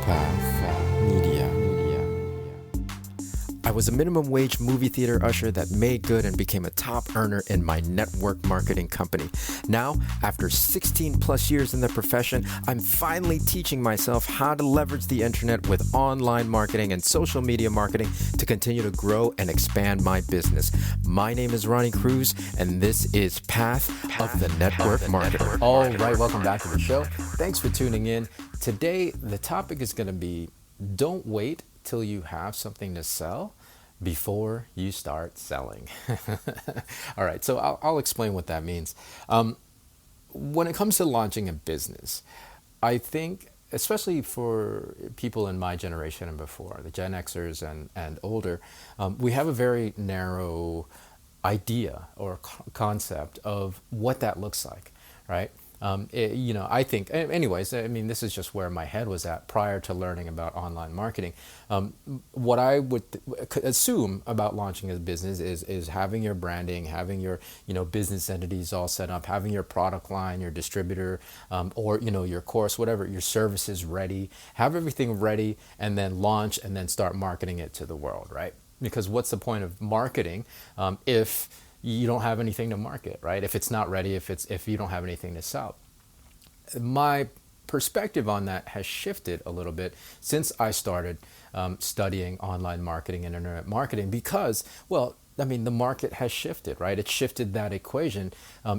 Path Media. I was a minimum wage movie theater usher that made good and became a top earner in my network marketing company. Now, after 16 plus years in the profession, I'm finally teaching myself how to leverage the internet with online marketing and social media marketing to continue to grow and expand my business. My name is Ronnie Cruz, and this is Path of the Network Marketer. All right, welcome back to the show. Thanks for tuning in. Today, the topic is going to be don't wait till you have something to sell before you start selling. All right, so I'll explain what that means. When it comes to launching a business, I think, especially for people in my generation and before, the Gen Xers and older, we have a very narrow idea or concept of what that looks like, right? I think, anyways, I mean, this is just where my head was at prior to learning about online marketing. What I would assume about launching a business is having your branding, having your, business entities all set up, having your product line, your distributor, or, your course, whatever, your services ready, have everything ready, and then launch and then start marketing it to the world, right? Because what's the point of marketing if you don't have anything to market, right? If it's not ready, if you don't have anything to sell. My perspective on that has shifted a little bit since I started studying online marketing and internet marketing because, the market has shifted, right? It shifted that equation.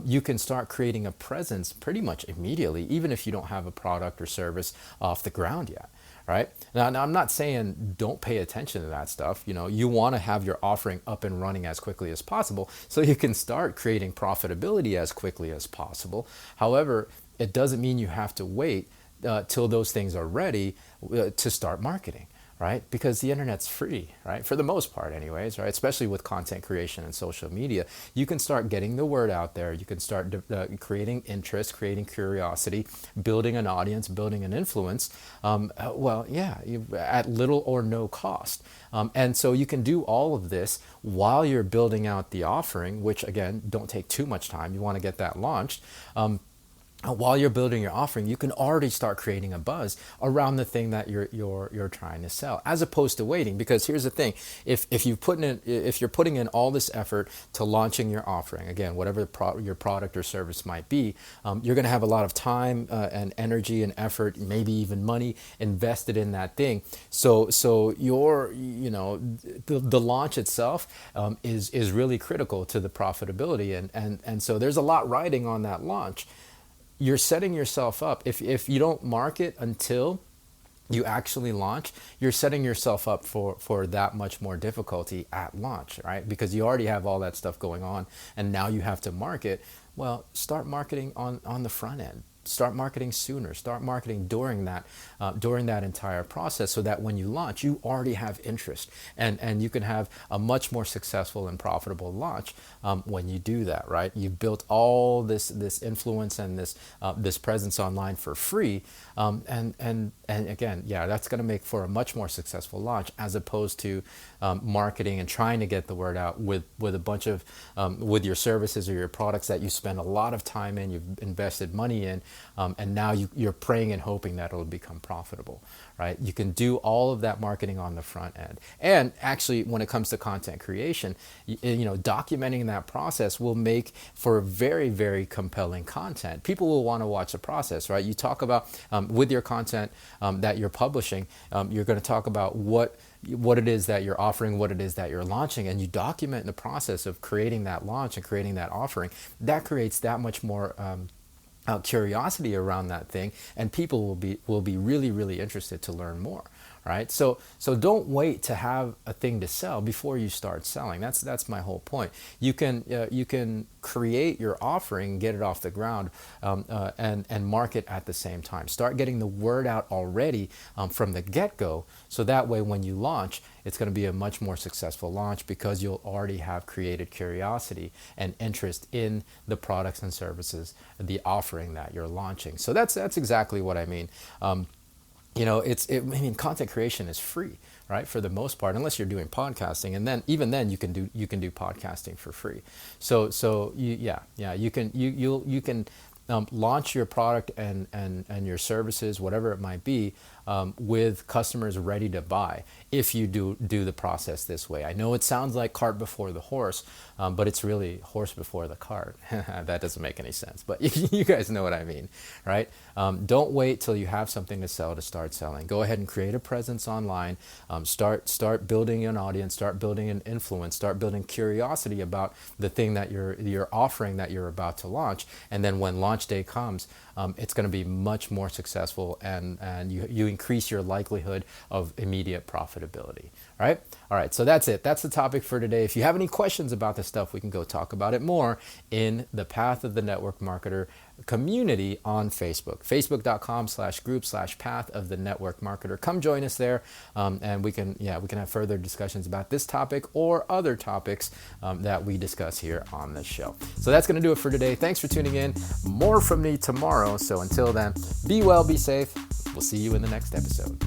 You can start creating a presence pretty much immediately, even if you don't have a product or service off the ground yet. Right? Now, I'm not saying don't pay attention to that stuff. You want to have your offering up and running as quickly as possible so you can start creating profitability as quickly as possible. However, it doesn't mean you have to wait till those things are ready to start marketing. Right? Because the internet's free, right? For the most part anyways, right? Especially with content creation and social media, you can start getting the word out there. You can start creating interest, creating curiosity, building an audience, building an influence, at little or no cost. And so you can do all of this while you're building out the offering, which again, don't take too much time. You want to get that launched. While you're building your offering, you can already start creating a buzz around the thing that you're trying to sell, as opposed to waiting. Because here's the thing: if you're putting in all this effort to launching your offering, again, whatever your product or service might be, you're going to have a lot of time and energy and effort, maybe even money invested in that thing. So the launch itself is really critical to the profitability, and so there's a lot riding on that launch. You're setting yourself up. If you don't market until you actually launch, you're setting yourself up for that much more difficulty at launch, right? Because you already have all that stuff going on and now you have to market. Well, start marketing on the front end. Start marketing sooner. Start marketing during that entire process, so that when you launch, you already have interest, and you can have a much more successful and profitable launch when you do that. Right? You built all this influence and this presence online for free, and again, that's going to make for a much more successful launch, as opposed to marketing and trying to get the word out with a bunch of with your services or your products that you spend a lot of time in, you've invested money in. And now you're praying and hoping that it'll become profitable, right? You can do all of that marketing on the front end. And actually, when it comes to content creation, documenting that process will make for very, very compelling content. People will want to watch the process, right? You talk about, with your content that you're publishing, you're going to talk about what it is that you're offering, what it is that you're launching, and you document the process of creating that launch and creating that offering. That creates that much more curiosity around that thing, and people will be really, really interested to learn more. Right? So don't wait to have a thing to sell before you start selling. That's my whole point. You can create your offering, get it off the ground, and market at the same time. Start getting the word out already from the get-go, so that way when you launch, it's going to be a much more successful launch, because you'll already have created curiosity and interest in the products and services, the offering that you're launching. So that's exactly what I mean. Content creation is free, right? For the most part, unless you're doing podcasting, and then even then you can do podcasting for free. You can launch your product and your services, whatever it might be, with customers ready to buy if you do the process this way. I know it sounds like cart before the horse, but it's really horse before the cart. That doesn't make any sense, but you guys know what I mean, right? Don't wait till you have something to sell to start selling. Go ahead and create a presence online. Start building an audience. Start building an influence. Start building curiosity about the thing that you're offering, that you're about to launch. And then when launch day comes, it's going to be much more successful, and you increase your likelihood of immediate profitability. All right. So that's it. That's the topic for today. If you have any questions about this stuff, we can go talk about it more in the Path of the Network Marketer community on Facebook. Facebook.com/group/Path of the Network Marketer. Come join us there, and we can have further discussions about this topic or other topics that we discuss here on this show. So that's going to do it for today. Thanks for tuning in. More from me tomorrow. So until then, be well, be safe. We'll see you in the next episode.